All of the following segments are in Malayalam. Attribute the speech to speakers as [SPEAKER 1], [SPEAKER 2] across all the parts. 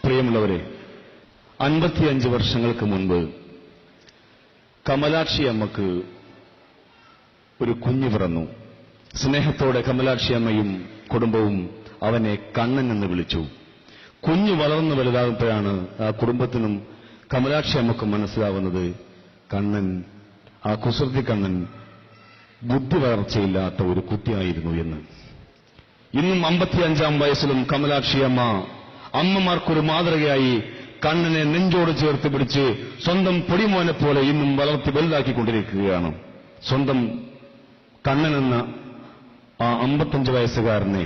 [SPEAKER 1] പ്രിയമുള്ളവരെ, 55 വർഷങ്ങൾക്ക് മുൻപ് കമലാക്ഷി അമ്മക്ക് ഒരു കുഞ്ഞു പിറന്നു. സ്നേഹത്തോടെ കമലാക്ഷി അമ്മയും കുടുംബവും അവനെ കണ്ണൻ എന്ന് വിളിച്ചു. കുഞ്ഞു വളർന്നു വലുതാകുമ്പോഴാണ് ആ കുടുംബത്തിനും കമലാക്ഷി അമ്മക്കും മനസ്സിലാവുന്നത് കണ്ണൻ, ആ കുസൃതി കണ്ണൻ ബുദ്ധി വളർച്ചയില്ലാത്ത ഒരു കുട്ടിയായിരുന്നു എന്ന്. ഇന്നും 55-ാം വയസ്സിലും കമലാക്ഷി അമ്മ അമ്മമാർക്കൊരു മാതൃകയായി കണ്ണനെ നെഞ്ചോട് ചേർത്ത് പിടിച്ച് സ്വന്തം പൊടിമോനെ പോലെ ഇന്നും വളർത്തി വലുതാക്കിക്കൊണ്ടിരിക്കുകയാണ്. സ്വന്തം കണ്ണനെന്ന ആ 55 വയസ്സുകാരനെ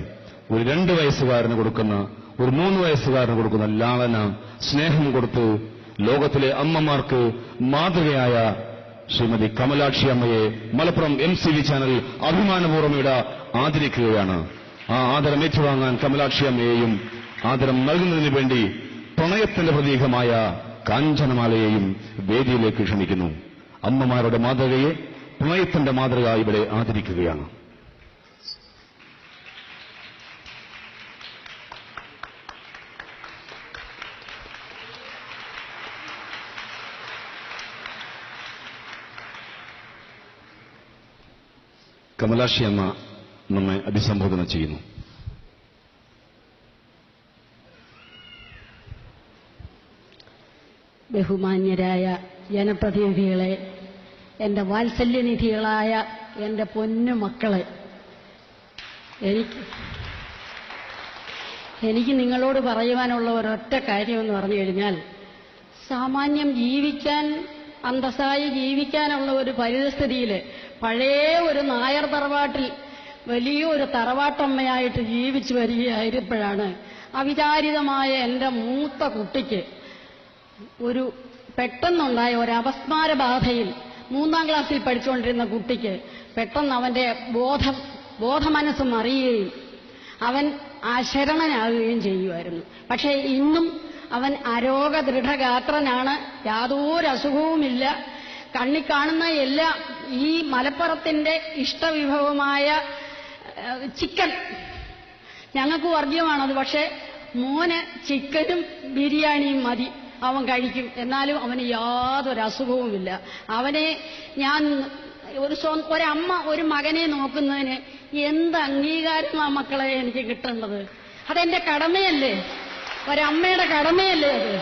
[SPEAKER 1] ഒരു 2 വയസ്സുകാരന് കൊടുക്കുന്ന, ഒരു 3 വയസ്സുകാരന് കൊടുക്കുന്ന ലാളന സ്നേഹം കൊടുത്ത് ലോകത്തിലെ അമ്മമാർക്ക് മാതൃകയായ ശ്രീമതി കമലാക്ഷി അമ്മയെ മലപ്പുറം MCV ചാനൽ അഭിമാനപൂർവ്വം ഇവിടെ ആദരിക്കുകയാണ്. ആ ആദരം ഏറ്റുവാങ്ങാൻ കമലാക്ഷി അമ്മയെയും ആദരം നൽകുന്നതിന് വേണ്ടി പ്രണയത്തിന്റെ പ്രതീകമായ കാഞ്ചനമാലയെയും വേദിയിലേക്ക് ക്ഷണിക്കുന്നു. അമ്മമാരുടെ മാതൃകയെ പ്രണയത്തിന്റെ മാതൃക ഇവിടെ ആദരിക്കുകയാണ്. കമലാക്ഷി അമ്മ നമ്മെ അഭിസംബോധന ചെയ്യുന്നു.
[SPEAKER 2] ബഹുമാന്യരായ ജനപ്രതിനിധികളെ, എന്റെ വാത്സല്യനിധികളായ എന്റെ പൊന്നു മക്കളെ, എനിക്ക് നിങ്ങളോട് പറയുവാനുള്ള ഒരൊറ്റ കാര്യമെന്ന് പറഞ്ഞു കഴിഞ്ഞാൽ, സാമാന്യം ജീവിക്കാൻ, അന്തസ്സായി ജീവിക്കാനുള്ള ഒരു പരിസ്ഥിതിയിൽ പഴയ ഒരു നായർ തറവാട്ടിൽ വലിയൊരു തറവാട്ടമ്മയായിട്ട് ജീവിച്ചു വരികയായിരുന്നപ്പോഴാണ് അവിചാരിതമായ എന്റെ മൂത്ത കുട്ടിക്ക് ഒരു പെട്ടെന്നുണ്ടായ ഒരു അപസ്മാര ബാധയിൽ 3-ാം ക്ലാസ്സിൽ പഠിച്ചുകൊണ്ടിരുന്ന കുട്ടിക്ക് പെട്ടെന്ന് അവന്റെ ബോധമനസ്സ് മറിയുകയും അവൻ അശരണനാകുകയും ചെയ്യുമായിരുന്നു. പക്ഷേ ഇന്നും അവൻ അരോഗ ദൃഢഗാത്രനാണ്, യാതൊരു അസുഖവുമില്ല. കണ്ണി കാണുന്ന എല്ലാ ഈ മലപ്പുറത്തിന്റെ ഇഷ്ടവിഭവമായ ചിക്കൻ ഞങ്ങൾക്ക് വർഗ്യമാണത്. പക്ഷെ മോന് ചിക്കനും ബിരിയാണിയും മതി, അവൻ കഴിക്കും. എന്നാലും അവന് യാതൊരു അസുഖവുമില്ല. അവനെ ഞാൻ ഒരമ്മ ഒരു മകനെ നോക്കുന്നതിന് എന്ത് അംഗീകാരമാണ് മക്കളെ എനിക്ക് കിട്ടേണ്ടത്? അതെന്റെ കടമയല്ലേ, ഒരമ്മയുടെ കടമയല്ലേ അത്?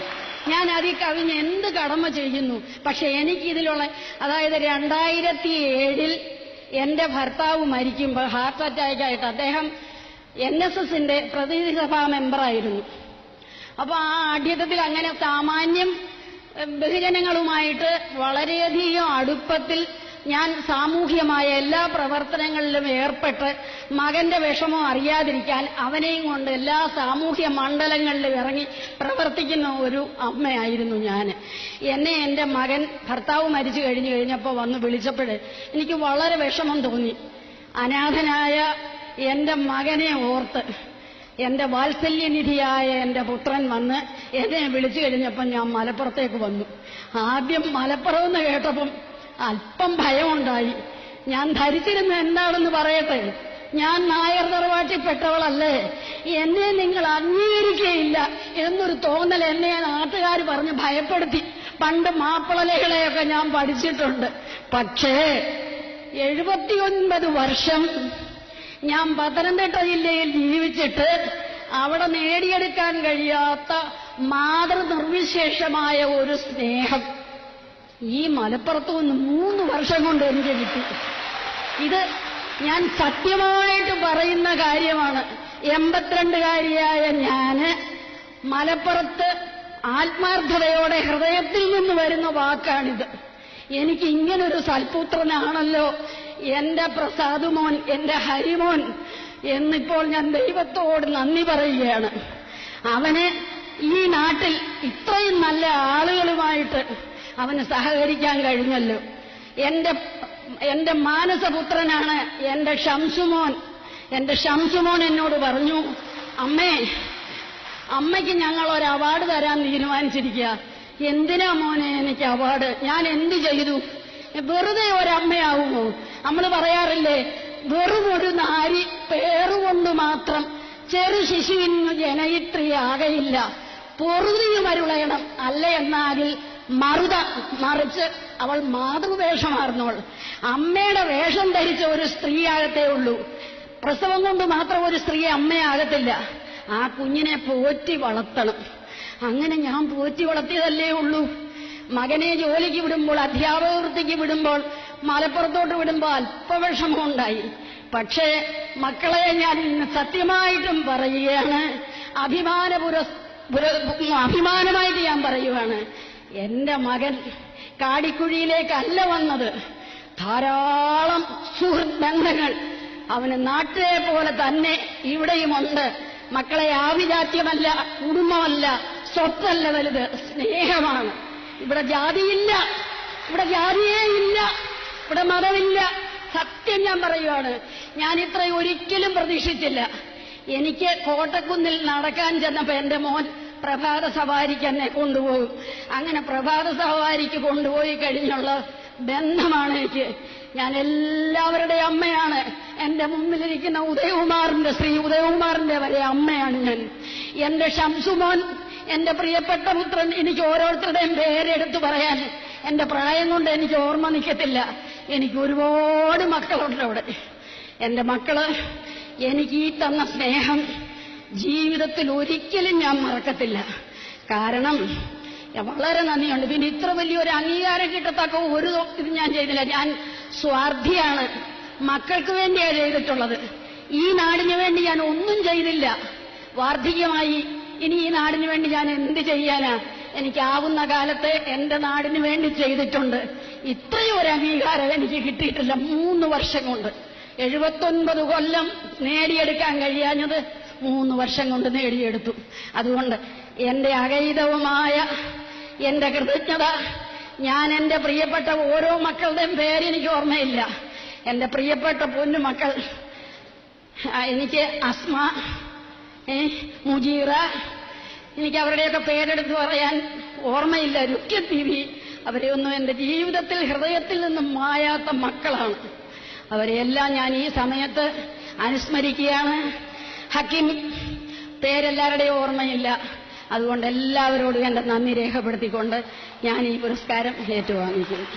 [SPEAKER 2] ഞാൻ അതിൽ കവിഞ്ഞ് എന്ത് കടമ ചെയ്യുന്നു? പക്ഷെ എനിക്കിതിലുള്ള, അതായത് 2007 എന്റെ ഭർത്താവ് മരിക്കുമ്പോൾ ഹാർട്ട് അറ്റാക്കായിട്ട്, അദ്ദേഹം NSSന്റെ പ്രതിനിധി സഭാ മെമ്പറായിരുന്നു. അപ്പൊ ആ ആഢ്യത്തിൽ അങ്ങനെ സാമാന്യം ബഹുജനങ്ങളുമായിട്ട് വളരെയധികം അടുപ്പത്തിൽ ഞാൻ സാമൂഹ്യമായ എല്ലാ പ്രവർത്തനങ്ങളിലും ഏർപ്പെട്ട് മകന്റെ വിഷമം അറിയാതിരിക്കാൻ അവനെയും കൊണ്ട് എല്ലാ സാമൂഹ്യ മണ്ഡലങ്ങളിലും ഇറങ്ങി പ്രവർത്തിക്കുന്ന ഒരു അമ്മയായിരുന്നു ഞാൻ. എന്നെ എന്റെ മകൻ ഭർത്താവ് മരിച്ചു കഴിഞ്ഞപ്പോൾ വന്ന് വിളിച്ചപ്പോഴേ എനിക്ക് വളരെ വിഷമം തോന്നി. അനാഥനായ എന്റെ മകനെ ഓർത്ത് എന്റെ വാത്സല്യനിധിയായ എന്റെ പുത്രൻ വന്ന് എന്നെ വിളിച്ചു കഴിഞ്ഞപ്പം ഞാൻ മലപ്പുറത്തേക്ക് വന്നു. ആദ്യം മലപ്പുറം എന്ന് കേട്ടപ്പം അല്പം ഭയമുണ്ടായി. ഞാൻ ധരിച്ചിരുന്ന എന്താണെന്ന് പറയട്ടെ, ഞാൻ നായർ തറവാട്ടിൽപ്പെട്ടവളല്ലേ, എന്നെ നിങ്ങൾ അംഗീകരിക്കുകയില്ല എന്നൊരു തോന്നൽ എന്നെ നാട്ടുകാർ പറഞ്ഞ് ഭയപ്പെടുത്തി. പണ്ട് മാപ്പിളലകളെയൊക്കെ ഞാൻ പഠിച്ചിട്ടുണ്ട്. പക്ഷേ 79 വർഷം ഞാൻ പത്തനംതിട്ട ജില്ലയിൽ ജീവിച്ചിട്ട് അവിടെ നേടിയെടുക്കാൻ കഴിയാത്ത മാതൃനിർവിശേഷമായ ഒരു സ്നേഹം ഈ മലപ്പുറത്ത് നിന്ന് 3 വർഷം കൊണ്ട് എനിക്ക് കിട്ടി. ഇത് ഞാൻ സത്യമായിട്ട് പറയുന്ന കാര്യമാണ്. 82-കാരിയായ ഞാന് മലപ്പുറത്ത് ആത്മാർത്ഥതയോടെ ഹൃദയത്തിൽ നിന്ന് വരുന്ന വാക്കാണിത്. എനിക്ക് ഇങ്ങനൊരു സൽപുത്രനാണല്ലോ എന്റെ പ്രസാദുമോൻ, എന്റെ ഹരിമോൻ എന്നിപ്പോൾ ഞാൻ ദൈവത്തോട് നന്ദി പറയുകയാണ്. അവന് ഈ നാട്ടിൽ ഇത്രയും നല്ല ആളുകളുമായിട്ട് അവന് സഹകരിക്കാൻ കഴിഞ്ഞല്ലോ. എന്റെ മാനസപുത്രനാണ് എന്റെ ഷംസുമോൻ. എന്റെ ഷംസുമോൻ എന്നോട് പറഞ്ഞു, അമ്മയ്ക്ക് ഞങ്ങൾ ഒരു അവാർഡ് തരാൻ തീരുമാനിച്ചിരിക്കുക. എന്തിനാ മോനെ എനിക്ക് അവാർഡ്? ഞാൻ എന്ത് ചെയ്തു? വെറുതെ ഒരമ്മയാവുമോ? നമ്മൾ പറയാറില്ലേ, വെറും ഒരു നാരി പേറുകൊണ്ട് മാത്രം ചെറു ശിശുവിന് ജനയിത്രിയാകയില്ല. പൊറുതിയും അരുളയണം. അല്ല എന്നാകിൽ മറിച്ച് അവൾ മാതൃവേഷമാർന്നോൾ. അമ്മയുടെ വേഷം ധരിച്ച ഒരു സ്ത്രീയാകത്തേ ഉള്ളൂ. പ്രസവം കൊണ്ട് മാത്രം ഒരു സ്ത്രീ അമ്മയാകത്തില്ല. ആ കുഞ്ഞിനെ പോറ്റി വളർത്തണം. അങ്ങനെ ഞാൻ പോറ്റി വളർത്തിയതല്ലേ ഉള്ളൂ. മകനെ ജോലിക്ക് വിടുമ്പോൾ, അധ്യാപക വൃത്തിക്ക് വിടുമ്പോൾ, മലപ്പുറത്തോട്ട് വിടുമ്പോൾ അല്പവിഷമമുണ്ടായി. പക്ഷേ മക്കളെ ഞാൻ സത്യമായിട്ടും പറയുകയാണ്, അഭിമാനമായിട്ട് ഞാൻ പറയുകയാണ്, എന്റെ മകൻ കാടിക്കുഴിയിലേക്കല്ല വന്നത്. ധാരാളം സുഹൃത്ത് ബന്ധങ്ങൾ അവന് നാട്ടിലെ പോലെ തന്നെ ഇവിടെയുമുണ്ട്. മക്കളെ ആഭിജാത്യമല്ല, കുടുംബമല്ല, സ്വത്തല്ല വലുത്, സ്നേഹമാണ്. ഇവിടെ ജാതിയില്ല, ഇവിടെ ജാതിയേ ഇല്ല, ഇവിടെ മതമില്ല. സത്യം ഞാൻ പറയുവാണ്, ഞാൻ ഇത്രയും ഒരിക്കലും പ്രതീക്ഷിച്ചില്ല. എനിക്ക് കോട്ടക്കുന്നിൽ നടക്കാൻ ചെന്നപ്പോ എന്റെ മോൻ പ്രഭാത സവാരിക്ക് എന്നെ കൊണ്ടുപോകും. അങ്ങനെ പ്രഭാത സവാരിക്ക് കൊണ്ടുപോയി കഴിഞ്ഞുള്ള ബന്ധമാണ് എനിക്ക്. ഞാൻ എല്ലാവരുടെ അമ്മയാണ്. എന്റെ മുമ്പിലിരിക്കുന്ന ശ്രീ ഉദയകുമാറിന്റെ വരെ അമ്മയാണ് ഞാൻ. എന്റെ ഷംസുമോൻ, എന്റെ പ്രിയപ്പെട്ട പുത്രൻ, എനിക്ക് ഓരോരുത്തരുടെയും പേരെടുത്തു പറയാൻ എന്റെ പ്രായം കൊണ്ട് എനിക്ക് ഓർമ്മ നിൽക്കത്തില്ല. എനിക്ക് ഒരുപാട് മക്കളുണ്ട് അവിടെ. എന്റെ മക്കള് എനിക്ക് ഈ തന്ന സ്നേഹം ജീവിതത്തിൽ ഒരിക്കലും ഞാൻ മറക്കത്തില്ല. കാരണം വളരെ നന്ദിയുണ്ട്. പിന്നെ ഇത്ര വലിയൊരു അംഗീകാരം കിട്ടത്തക്ക ഒരു ഇത് ഞാൻ ചെയ്തില്ല. ഞാൻ സ്വാർത്ഥിയാണ്. മക്കൾക്ക് വേണ്ടിയാണ് ചെയ്തിട്ടുള്ളത്. ഈ നാടിന് വേണ്ടി ഞാൻ ഒന്നും ചെയ്തില്ല. വാർദ്ധക്യമായി ഇനി ഈ നാടിന് വേണ്ടി ഞാൻ എന്ത് ചെയ്യാനാ? എനിക്കാവുന്ന കാലത്ത് എന്റെ നാടിന് വേണ്ടി ചെയ്തിട്ടുണ്ട്. ഇത്രയും ഒരു അംഗീകാരം എനിക്ക് കിട്ടിയിട്ടില്ല 3 വർഷം കൊണ്ട്. 79 കൊല്ലം നേടിയെടുക്കാൻ കഴിയാഞ്ഞത് 3 വർഷം കൊണ്ട് നേടിയെടുത്തു. അതുകൊണ്ട് എന്റെ അഗൈതവുമായ എന്റെ കൃതജ്ഞത ഞാൻ എന്റെ പ്രിയപ്പെട്ട ഓരോ മക്കളുടെയും പേരെനിക്ക് ഓർമ്മയില്ല. എന്റെ പ്രിയപ്പെട്ട പൊന്നു മക്കൾ, എനിക്ക് അസ്മ, മുജീറ, എനിക്ക് അവരുടെയൊക്കെ പേരെടുത്ത് പറയാൻ ഓർമ്മയില്ല. രുക്യ ടിവി, അവരെയൊന്നും എന്റെ ജീവിതത്തിൽ ഹൃദയത്തിൽ നിന്നും മായാത്ത മക്കളാണ്. അവരെയെല്ലാം ഞാൻ ഈ സമയത്ത് അനുസ്മരിക്കുകയാണ്. ഹക്കീം, പേരെല്ലാവരുടെയും ഓർമ്മയില്ല. അതുകൊണ്ട് എല്ലാവരോടും എന്റെ നന്ദി രേഖപ്പെടുത്തിക്കൊണ്ട് ഞാൻ ഈ പുരസ്കാരം ഏറ്റുവാങ്ങിക്കുന്നു.